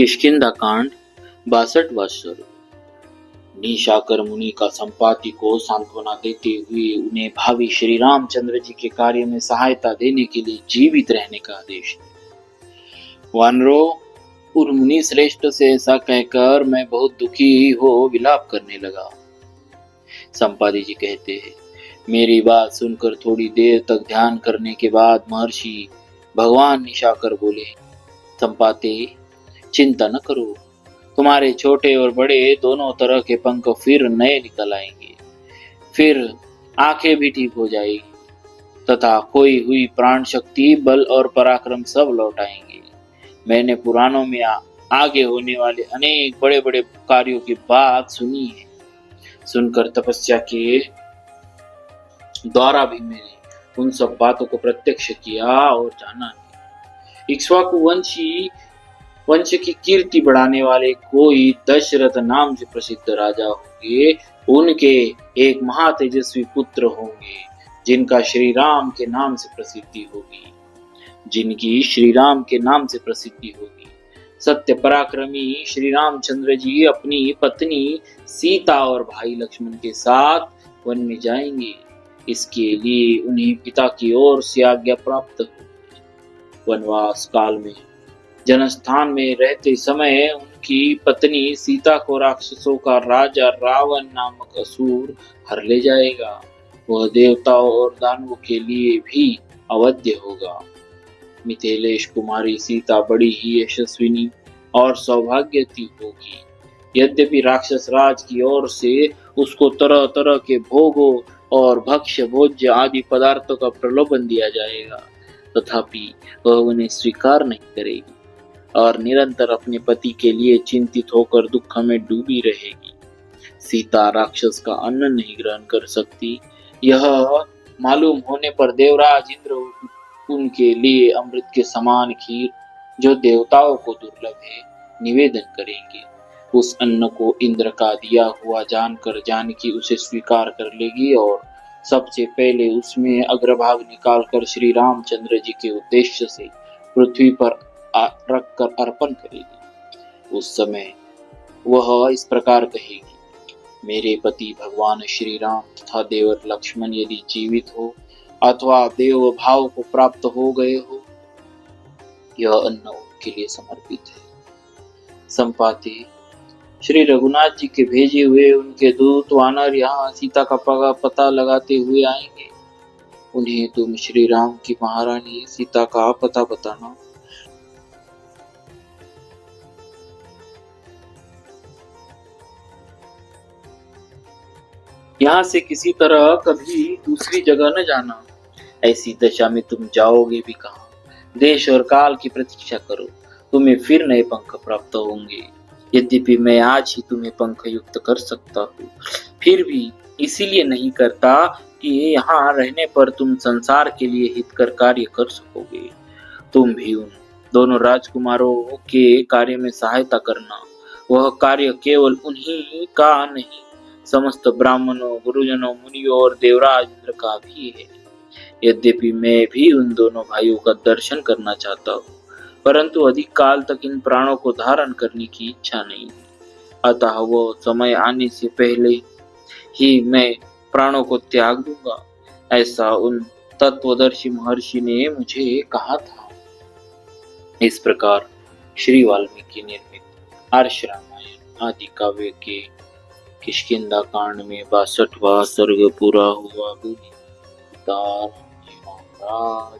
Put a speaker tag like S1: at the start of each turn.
S1: किष्किंधा कांड 62वां सर्ग। निशाकर मुनि का संपाति को सांत्वना देते हुए उन्हें भावी श्री रामचंद्र जी के कार्य में सहायता देने के लिए जीवित रहने का आदेश दिया। वानरों, उन मुनि श्रेष्ठ से ऐसा कहकर मैं बहुत दुखी हो विलाप करने लगा। संपाति जी कहते हैं, मेरी बात सुनकर थोड़ी देर तक ध्यान करने के बाद महर्षि भगवान निशाकर बोले, संपाति, चिंता न करो, तुम्हारे छोटे और बड़े दोनों तरह के पंख फिर नए निकल आएंगे, फिर आंखें भी ठीक हो जाएगी तथा खोई हुई प्राण शक्ति, बल और पराक्रम सब लौट आएंगे। मैंने पुराणों में आगे होने वाले अनेक बड़े बड़े कार्यों की बात सुनी है। सुनकर तपस्या के द्वारा भी मैंने उन सब बातों को प्रत्यक्ष किया और जाना है। इक्ष्वाकु वंश की कीर्ति बढ़ाने वाले कोई दशरथ नाम से प्रसिद्ध राजा होंगे। उनके एक महातेजस्वी पुत्र होंगे जिनका श्री राम के नाम से प्रसिद्धि होगी। सत्य पराक्रमी श्री रामचंद्र जी अपनी पत्नी सीता और भाई लक्ष्मण के साथ वन में जाएंगे। इसके लिए उन्हें पिता की ओर से आज्ञा प्राप्त होगी। वनवास काल में जनस्थान में रहते समय उनकी पत्नी सीता को राक्षसों का राजा रावण नामक असुर हर ले जाएगा। वह देवताओं और दानवों के लिए भी अवध्य होगा। मिथिलेश कुमारी सीता बड़ी ही यशस्विनी और सौभाग्यवती होगी। यद्यपि राक्षस राज की ओर से उसको तरह तरह के भोगों और भक्ष्य भोज्य आदि पदार्थों का प्रलोभन दिया जाएगा, तथापि वह उन्हें स्वीकार नहीं करेगी और निरंतर अपने पति के लिए चिंतित होकर दुख में डूबी रहेगी। सीता राक्षस का अन्न नहीं ग्रहण कर सकती। यह मालूम होने पर देवराज इंद्र उनके लिए अमृत के समान खीर, जो देवताओं को दुर्लभ है, निवेदन करेंगे। उस अन्न को इंद्र का दिया हुआ जानकर जानकी उसे स्वीकार कर लेगी और सबसे पहले उसमें अग्रभाग निकालकर श्री रामचंद्र जी के उद्देश्य से पृथ्वी पर रख कर अर्पण करेगी। उस समय वह इस प्रकार कहेगी, मेरे पति भगवान श्री राम तथा देवर लक्ष्मण यदि जीवित हो अथवा देव भाव को प्राप्त हो गए हो, यह अन्न उनके लिए समर्पित है। संपाति, श्री रघुनाथ जी के भेजे हुए उनके दूत वानर यहाँ सीता का पता लगाते हुए आएंगे। उन्हें तुम श्री राम की महारानी सीता का पता बताना। यहाँ से किसी तरह कभी दूसरी जगह न जाना। ऐसी दशा में तुम जाओगे भी कहाँ? देश और काल की प्रतीक्षा करो, तुम्हें फिर नए पंख प्राप्त होंगे। यद्यपि मैं आज ही तुम्हें पंख युक्त कर सकता हूँ, फिर भी इसीलिए नहीं करता कि यहाँ रहने पर तुम संसार के लिए हितकर कार्य कर सकोगे। तुम भी उन दोनों राजकुमारों के कार्य में सहायता करना। वह कार्य केवल उन्हीं का नहीं, समस्त ब्राह्मणों, गुरुजनों, मुनियों और देवराज इंद्र का भी है। यद्यपि मैं भी उन दोनों भाइयों का दर्शन करना चाहता हूँ, परंतु अधिक काल तक इन प्राणों को धारण करने की इच्छा नहीं है। अतः वो समय आने से पहले ही मैं प्राणों को त्याग दूंगा, ऐसा उन तत्वदर्शी महर्षि ने मुझे कहा था। इस प्रकार श्री वाल्मीकि निर्मित आर्ष रामायण आदि काव्य के किष्किंधा कांड में 62वां सर्ग पूरा हुआ। भगवान